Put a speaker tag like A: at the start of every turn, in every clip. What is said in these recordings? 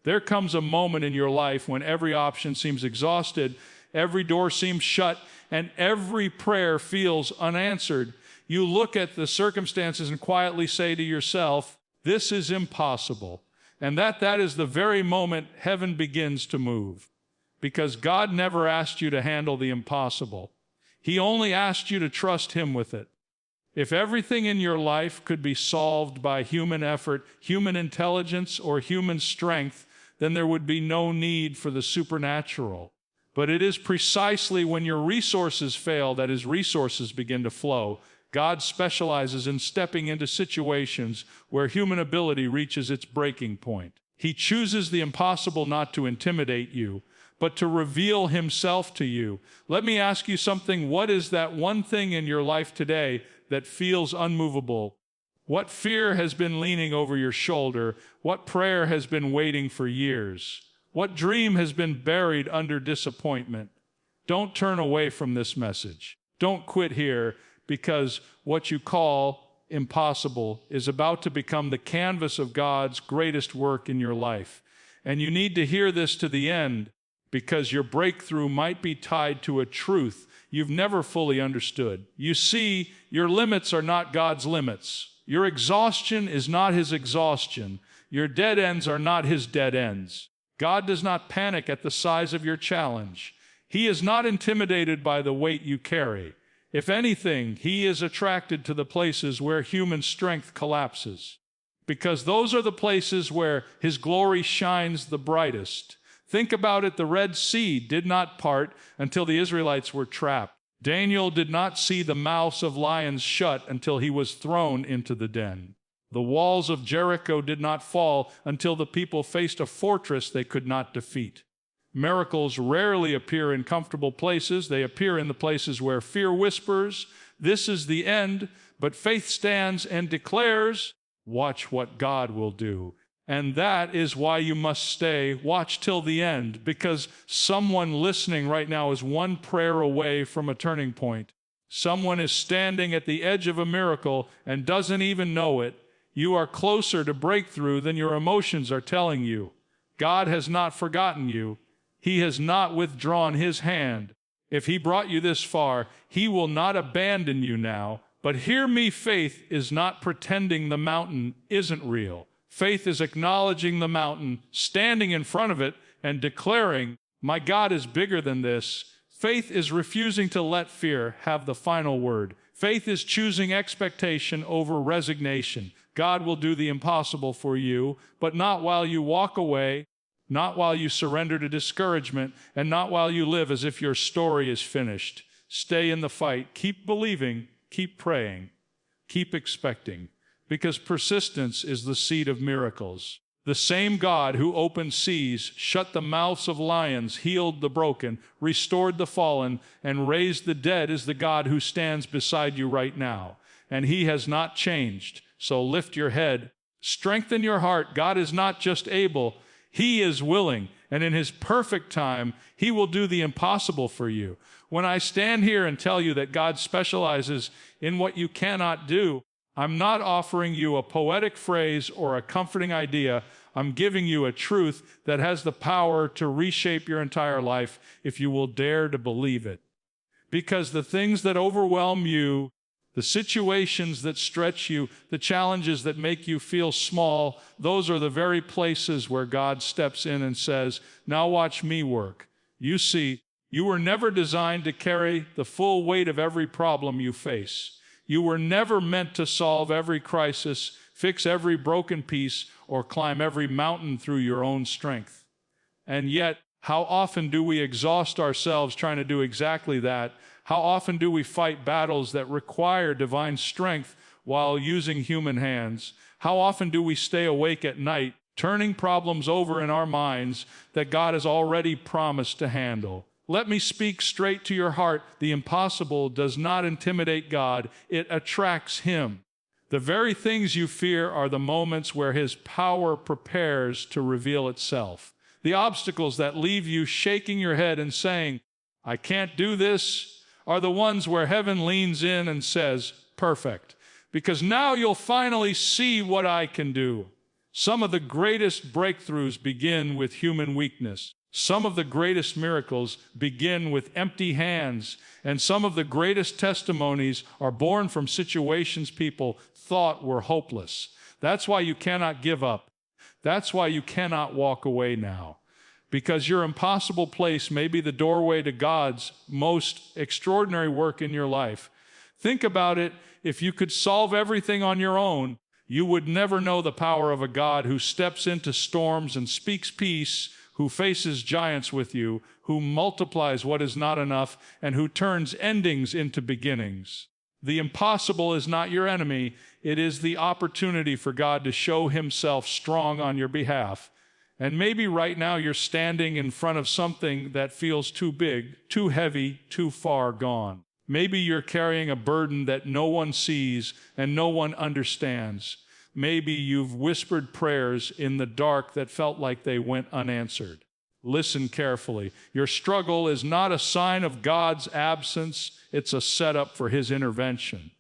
A: There comes a moment in your life when every option seems exhausted, every door seems shut, and every prayer feels unanswered. You look at the circumstances and quietly say to yourself, "This is impossible." And that is the very moment heaven begins to move. Because God never asked you to handle the impossible. He only asked you to trust Him with it. If everything in your life could be solved by human effort, human intelligence, or human strength, then there would be no need for the supernatural. But it is precisely when your resources fail that His resources begin to flow. God specializes in stepping into situations where human ability reaches its breaking point. He chooses the impossible not to intimidate you, but to reveal Himself to you. Let me ask you something. What is that one thing in your life today that feels unmovable? What fear has been leaning over your shoulder? What prayer has been waiting for years? What dream has been buried under disappointment? Don't turn away from this message. Don't quit here, because what you call impossible is about to become the canvas of God's greatest work in your life. And you need to hear this to the end, because your breakthrough might be tied to a truth you've never fully understood. You see, your limits are not God's limits. Your exhaustion is not His exhaustion. Your dead ends are not His dead ends. God does not panic at the size of your challenge. He is not intimidated by the weight you carry. If anything, He is attracted to the places where human strength collapses, because those are the places where His glory shines the brightest. Think about it. The Red Sea did not part until the Israelites were trapped. Daniel did not see the mouths of lions shut until he was thrown into the den. The walls of Jericho did not fall until the people faced a fortress they could not defeat. Miracles rarely appear in comfortable places. They appear in the places where fear whispers, "This is the end," but faith stands and declares, "Watch what God will do." And that is why you must stay. Watch till the end, because someone listening right now is one prayer away from a turning point. Someone is standing at the edge of a miracle and doesn't even know it. You are closer to breakthrough than your emotions are telling you. God has not forgotten you. He has not withdrawn His hand. If He brought you this far, He will not abandon you now. But hear me, faith is not pretending the mountain isn't real. Faith is acknowledging the mountain, standing in front of it, and declaring, "My God is bigger than this." Faith is refusing to let fear have the final word. Faith is choosing expectation over resignation. God will do the impossible for you, but not while you walk away, not while you surrender to discouragement, and not while you live as if your story is finished. Stay in the fight. Keep believing. Keep praying. Keep expecting. Because persistence is the seed of miracles. The same God who opened seas, shut the mouths of lions, healed the broken, restored the fallen, and raised the dead is the God who stands beside you right now. And He has not changed. So lift your head, strengthen your heart. God is not just able, He is willing. And in His perfect time, He will do the impossible for you. When I stand here and tell you that God specializes in what you cannot do, I'm not offering you a poetic phrase or a comforting idea. I'm giving you a truth that has the power to reshape your entire life if you will dare to believe it. Because the things that overwhelm you, the situations that stretch you, the challenges that make you feel small, those are the very places where God steps in and says, "Now watch me work." You see, you were never designed to carry the full weight of every problem you face. You were never meant to solve every crisis, fix every broken piece, or climb every mountain through your own strength. And yet, how often do we exhaust ourselves trying to do exactly that? How often do we fight battles that require divine strength while using human hands? How often do we stay awake at night, turning problems over in our minds that God has already promised to handle? Let me speak straight to your heart. The impossible does not intimidate God. It attracts Him. The very things you fear are the moments where His power prepares to reveal itself. The obstacles that leave you shaking your head and saying, "I can't do this," are the ones where heaven leans in and says, "Perfect, because now you'll finally see what I can do." Some of the greatest breakthroughs begin with human weakness. Some of the greatest miracles begin with empty hands, and some of the greatest testimonies are born from situations people thought were hopeless. That's why you cannot give up. That's why you cannot walk away now. Because your impossible place may be the doorway to God's most extraordinary work in your life. Think about it. If you could solve everything on your own, you would never know the power of a God who steps into storms and speaks peace, who faces giants with you, who multiplies what is not enough, and who turns endings into beginnings. The impossible is not your enemy. It is the opportunity for God to show himself strong on your behalf. And maybe right now you're standing in front of something that feels too big, too heavy, too far gone. Maybe you're carrying a burden that no one sees and no one understands. Maybe you've whispered prayers in the dark that felt like they went unanswered. Listen carefully. Your struggle is not a sign of God's absence. It's a setup for his intervention.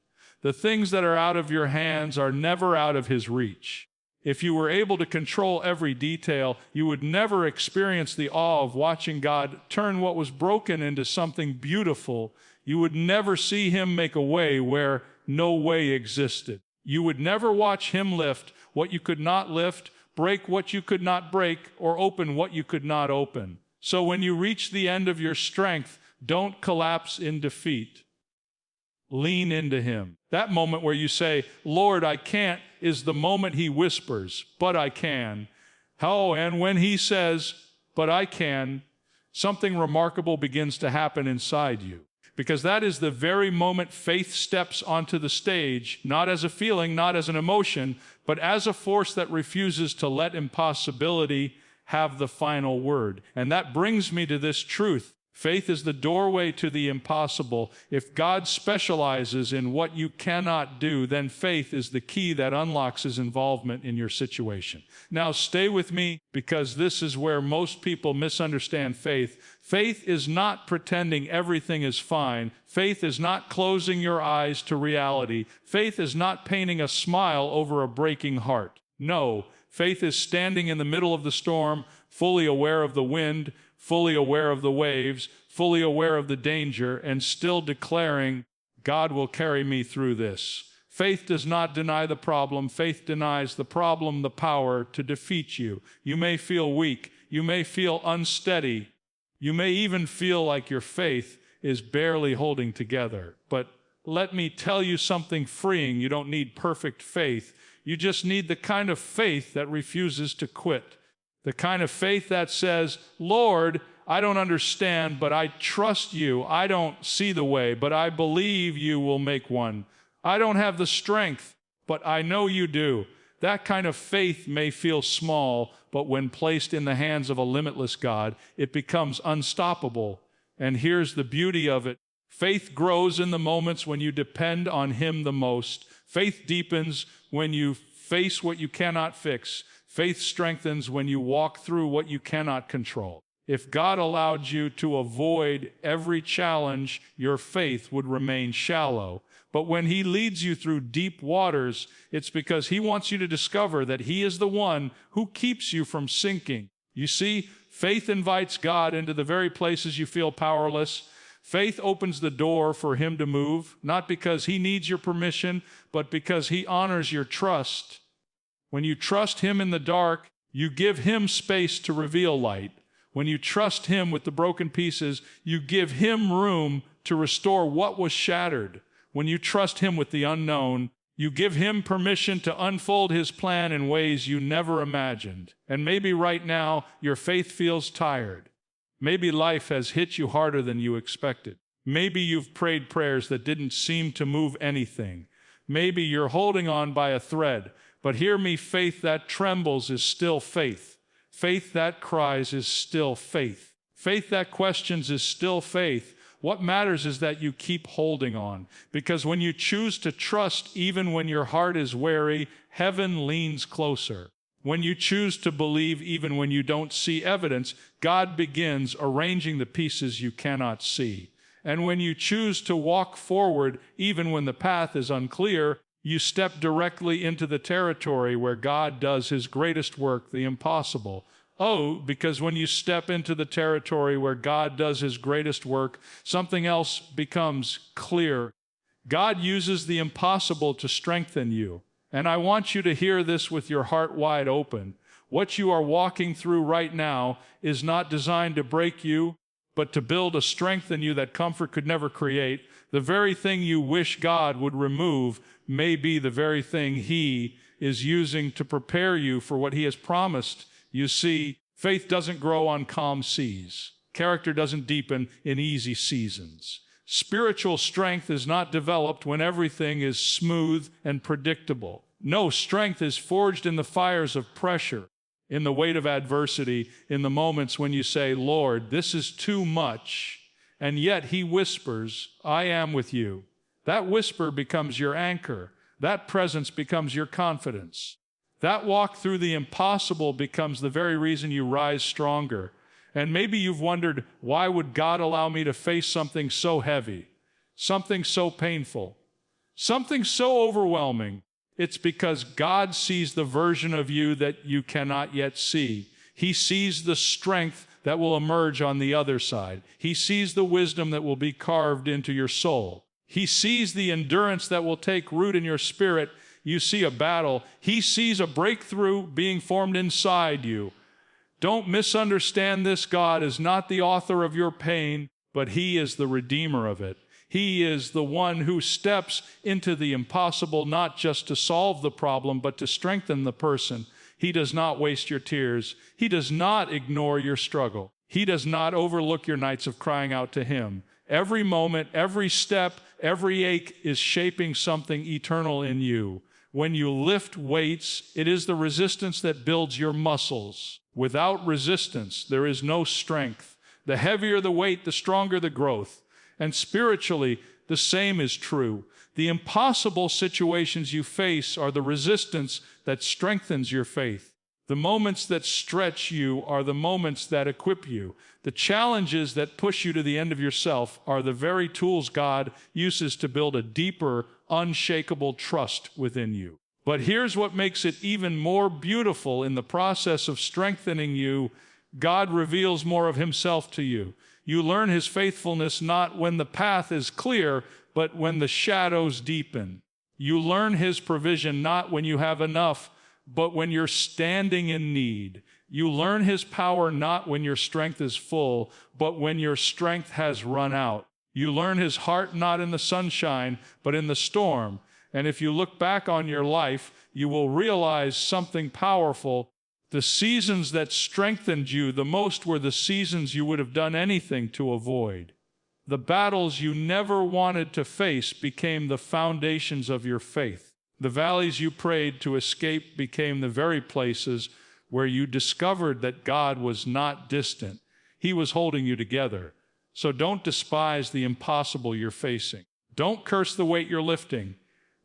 A: The things that are out of your hands are never out of his reach. If you were able to control every detail, you would never experience the awe of watching God turn what was broken into something beautiful. You would never see him make a way where no way existed. You would never watch him lift what you could not lift, break what you could not break, or open what you could not open. So when you reach the end of your strength, don't collapse in defeat. Lean into him. That moment where you say, Lord, I can't, is the moment he whispers, but I can. Oh, and when he says, but I can, something remarkable begins to happen inside you. Because that is the very moment faith steps onto the stage, not as a feeling, not as an emotion, but as a force that refuses to let impossibility have the final word. And that brings me to this truth. Faith is the doorway to the impossible. If God specializes in what you cannot do, then faith is the key that unlocks his involvement in your situation. Now, stay with me, because this is where most people misunderstand faith. Faith is not pretending everything is fine. Faith is not closing your eyes to reality. Faith is not painting a smile over a breaking heart. No, faith is standing in the middle of the storm, fully aware of the wind, fully aware of the waves, fully aware of the danger, and still declaring, God will carry me through this. Faith does not deny the problem. Faith denies the problem the power to defeat you. You may feel weak. You may feel unsteady. You may even feel like your faith is barely holding together. But let me tell you something freeing. You don't need perfect faith. You just need the kind of faith that refuses to quit. The kind of faith that says, Lord, I don't understand, but I trust you. I don't see the way, but I believe you will make one. I don't have the strength, but I know you do. That kind of faith may feel small, but when placed in the hands of a limitless God, it becomes unstoppable. And here's the beauty of it. Faith grows in the moments when you depend on him the most. Faith deepens when you face what you cannot fix. Faith strengthens when you walk through what you cannot control. If God allowed you to avoid every challenge, your faith would remain shallow. But when he leads you through deep waters, it's because he wants you to discover that he is the one who keeps you from sinking. You see, faith invites God into the very places you feel powerless. Faith opens the door for him to move, not because he needs your permission, but because he honors your trust. When you trust him in the dark, you give him space to reveal light. When you trust him with the broken pieces, you give him room to restore what was shattered. When you trust him with the unknown, you give him permission to unfold his plan in ways you never imagined. And maybe right now, your faith feels tired. Maybe life has hit you harder than you expected. Maybe you've prayed prayers that didn't seem to move anything. Maybe you're holding on by a thread. But hear me, faith that trembles is still faith. Faith that cries is still faith. Faith that questions is still faith. What matters is that you keep holding on. Because when you choose to trust even when your heart is weary, heaven leans closer. When you choose to believe even when you don't see evidence, God begins arranging the pieces you cannot see. And when you choose to walk forward even when the path is unclear, You step directly into the territory where God does his greatest work, the impossible. Oh, because when you step into the territory where God does his greatest work, something else becomes clear. God uses the impossible to strengthen you. And I want you to hear this with your heart wide open. What you are walking through right now is not designed to break you, but to build a strength in you that comfort could never create. The very thing you wish God would remove may be the very thing he is using to prepare you for what he has promised. You see, faith doesn't grow on calm seas. Character doesn't deepen in easy seasons. Spiritual strength is not developed when everything is smooth and predictable. No, strength is forged in the fires of pressure, in the weight of adversity, in the moments when you say, Lord, this is too much. And yet he whispers, I am with you. That whisper becomes your anchor. That presence becomes your confidence. That walk through the impossible becomes the very reason you rise stronger. And maybe you've wondered, why would God allow me to face something so heavy, something so painful, something so overwhelming? It's because God sees the version of you that you cannot yet see. He sees the strength that will emerge on the other side. He sees the wisdom that will be carved into your soul. He sees the endurance that will take root in your spirit. You see a battle. He sees a breakthrough being formed inside you. Don't misunderstand this. God is not the author of your pain, but he is the redeemer of it. He is the one who steps into the impossible, not just to solve the problem, but to strengthen the person. He does not waste your tears. He does not ignore your struggle. He does not overlook your nights of crying out to him. Every moment, every step, every ache is shaping something eternal in you. When you lift weights, it is the resistance that builds your muscles. Without resistance, there is no strength. The heavier the weight, the stronger the growth. And spiritually, the same is true. The impossible situations you face are the resistance that strengthens your faith. The moments that stretch you are the moments that equip you. The challenges that push you to the end of yourself are the very tools God uses to build a deeper, unshakable trust within you. But here's what makes it even more beautiful. In the process of strengthening you, God reveals more of himself to you. You learn his faithfulness not when the path is clear, but when the shadows deepen. You learn his provision not when you have enough, but when you're standing in need. You learn his power not when your strength is full, but when your strength has run out. You learn his heart not in the sunshine, but in the storm. And if you look back on your life, you will realize something powerful. The seasons that strengthened you the most were the seasons you would have done anything to avoid. The battles you never wanted to face became the foundations of your faith. The valleys you prayed to escape became the very places where you discovered that God was not distant. He was holding you together. So don't despise the impossible you're facing. Don't curse the weight you're lifting.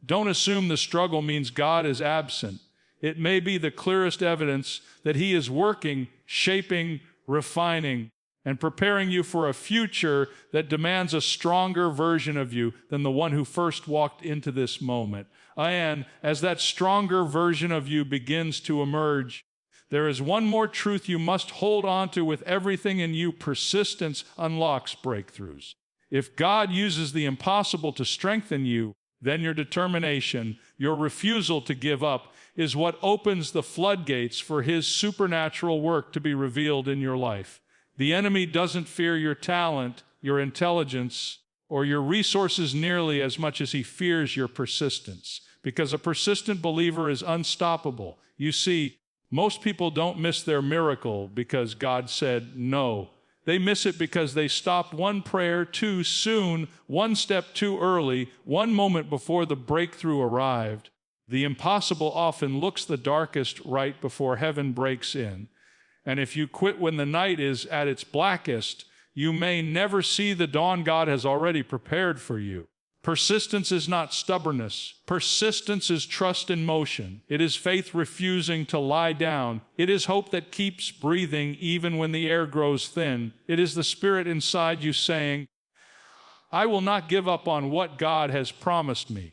A: Don't assume the struggle means God is absent. It may be the clearest evidence that he is working, shaping, refining, and preparing you for a future that demands a stronger version of you than the one who first walked into this moment. And as that stronger version of you begins to emerge, there is one more truth you must hold on to with everything in you. Persistence unlocks breakthroughs. If God uses the impossible to strengthen you, then your determination, your refusal to give up, is what opens the floodgates for his supernatural work to be revealed in your life. The enemy doesn't fear your talent, your intelligence, or your resources nearly as much as he fears your persistence, because a persistent believer is unstoppable. You see, most people don't miss their miracle because God said no. They miss it because they stopped one prayer too soon, one step too early, one moment before the breakthrough arrived. The impossible often looks the darkest right before heaven breaks in. And if you quit when the night is at its blackest, you may never see the dawn God has already prepared for you. Persistence is not stubbornness. Persistence is trust in motion. It is faith refusing to lie down. It is hope that keeps breathing even when the air grows thin. It is the Spirit inside you saying, I will not give up on what God has promised me.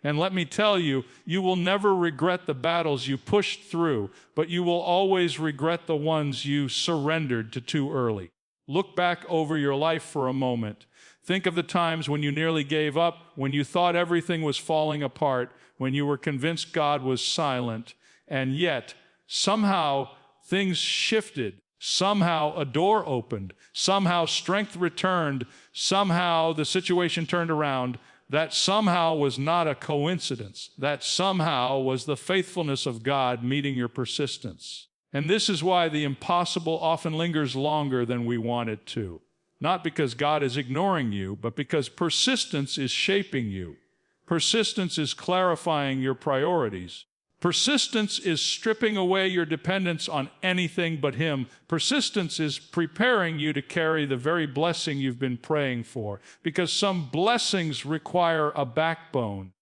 A: And let me tell you, you will never regret the battles you pushed through, but you will always regret the ones you surrendered to too early. Look back over your life for a moment. Think of the times when you nearly gave up, when you thought everything was falling apart, when you were convinced God was silent, and yet somehow things shifted. Somehow a door opened. Somehow strength returned. Somehow the situation turned around. That somehow was not a coincidence. That somehow was the faithfulness of God meeting your persistence. And this is why the impossible often lingers longer than we want it to. Not because God is ignoring you, but because persistence is shaping you. Persistence is clarifying your priorities. Persistence is stripping away your dependence on anything but Him. Persistence is preparing you to carry the very blessing you've been praying for, because some blessings require a backbone,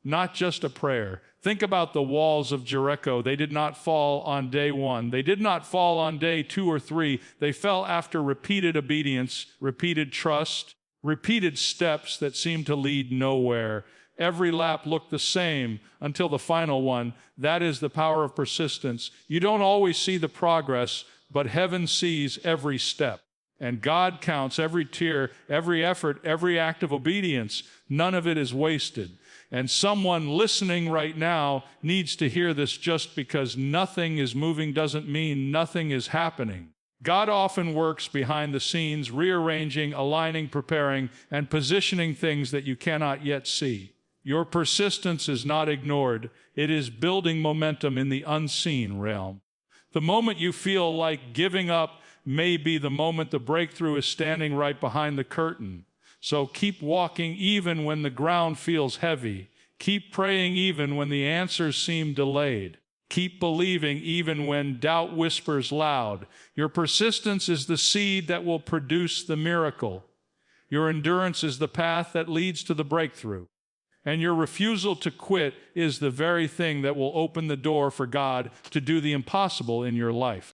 A: not just a prayer. Think about the walls of Jericho. They did not fall on day 1. They did not fall on day 2 or 3. They fell after repeated obedience, repeated trust, repeated steps that seemed to lead nowhere. Every lap looked the same until the final one. That is the power of persistence. You don't always see the progress, but heaven sees every step. And God counts every tear, every effort, every act of obedience. None of it is wasted. And someone listening right now needs to hear this. Just because nothing is moving doesn't mean nothing is happening. God often works behind the scenes, rearranging, aligning, preparing, and positioning things that you cannot yet see. Your persistence is not ignored. It is building momentum in the unseen realm. The moment you feel like giving up may be the moment the breakthrough is standing right behind the curtain. So keep walking even when the ground feels heavy. Keep praying even when the answers seem delayed. Keep believing even when doubt whispers loud. Your persistence is the seed that will produce the miracle. Your endurance is the path that leads to the breakthrough. And your refusal to quit is the very thing that will open the door for God to do the impossible in your life.